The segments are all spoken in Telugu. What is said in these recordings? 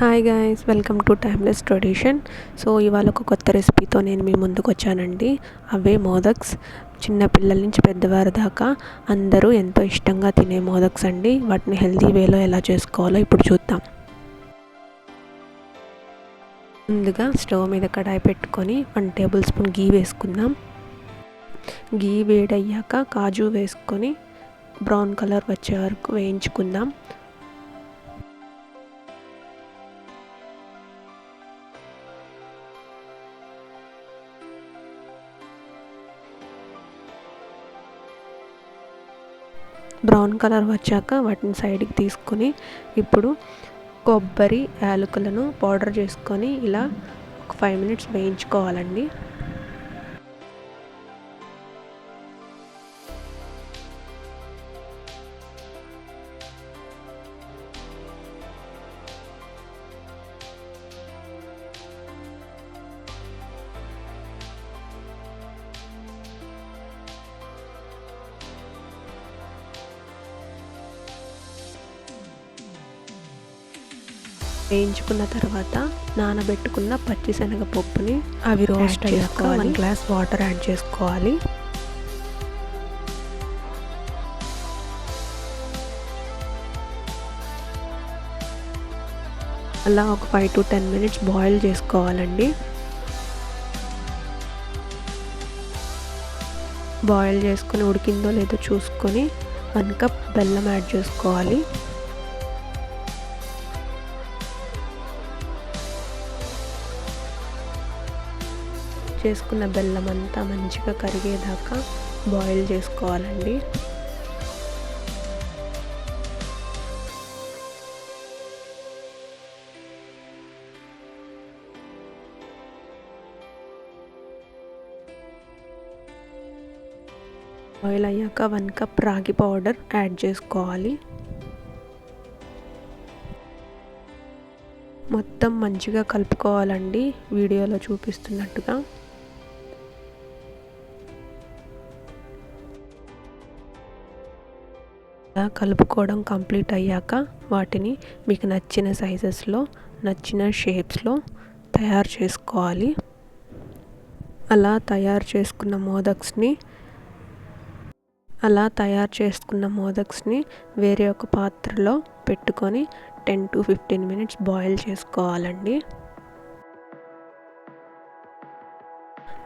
Hi guys, welcome to timeless tradition. So ఇవాళ ఒక కొత్త రెసిపీతో నేను మీ ముందుకు వచ్చానండి. అవే మోదక్స్. చిన్నపిల్లల నుంచి పెద్దవారి దాకా అందరూ ఎంతో ఇష్టంగా తినే మోదక్స్ అండి. వాటిని హెల్తీ వేలో ఎలా చేసుకోవాలో ఇప్పుడు చూద్దాం. ముందుగా స్టవ్ మీద కడాయి పెట్టుకొని 1 టేబుల్ స్పూన్ గీ వేసుకుందాం. గీ వేడయ్యాక కాజు వేసుకొని బ్రౌన్ కలర్ వచ్చే వరకు వేయించుకుందాం. బ్రౌన్ కలర్ వచ్చాక వాటిని సైడ్కి తీసుకొని ఇప్పుడు కొబ్బరి యాలకులను పౌడర్ చేసుకొని ఇలా ఒక 5 మినిట్స్ వేయించుకోవాలండి. వేయించుకున్న తర్వాత నానబెట్టుకున్న పచ్చిశనగపప్పుని అవి రోస్ట్ అయ్యాక 1 గ్లాస్ వాటర్ యాడ్ చేసుకోవాలి. అలా ఒక 5 to 10 మినిట్స్ బాయిల్ చేసుకోవాలండి. బాయిల్ చేసుకొని ఉడికిందో లేదో చూసుకొని 1 కప్ బెల్లం యాడ్ చేసుకోవాలి. చేసుకున్న బెల్లం అంతా మంచిగా కరిగేదాకా బాయిల్ చేసుకోవాలండి. బాయిల్ అయ్యాక 1 కప్ రాగి పౌడర్ యాడ్ చేసుకోవాలి. మొత్తం మంచిగా కలుపుకోవాలండి, వీడియోలో చూపిస్తున్నట్టుగా. కలుపుకోవడం కంప్లీట్ అయ్యాక వాటిని మీకు నచ్చిన సైజెస్లో, నచ్చిన షేప్స్లో తయారు చేసుకోవాలి. అలా తయారు చేసుకున్న మోదక్స్ని వేరే ఒక పాత్రలో పెట్టుకొని 10 to 15 మినిట్స్ బాయిల్ చేసుకోవాలండి.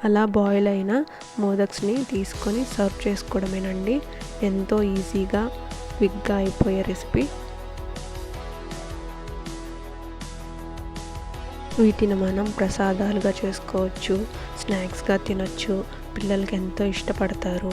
అలా బాయిల్ అయిన మోదక్స్ని తీసుకొని సర్వ్ చేసుకోవడమేనండి. ఎంతో ఈజీగా క్విక్గా అయిపోయే రెసిపీ. వీటిని మనం ప్రసాదాలుగా చేసుకోవచ్చు, స్నాక్స్గా తినొచ్చు. పిల్లలకి ఎంతో ఇష్టపడతారు.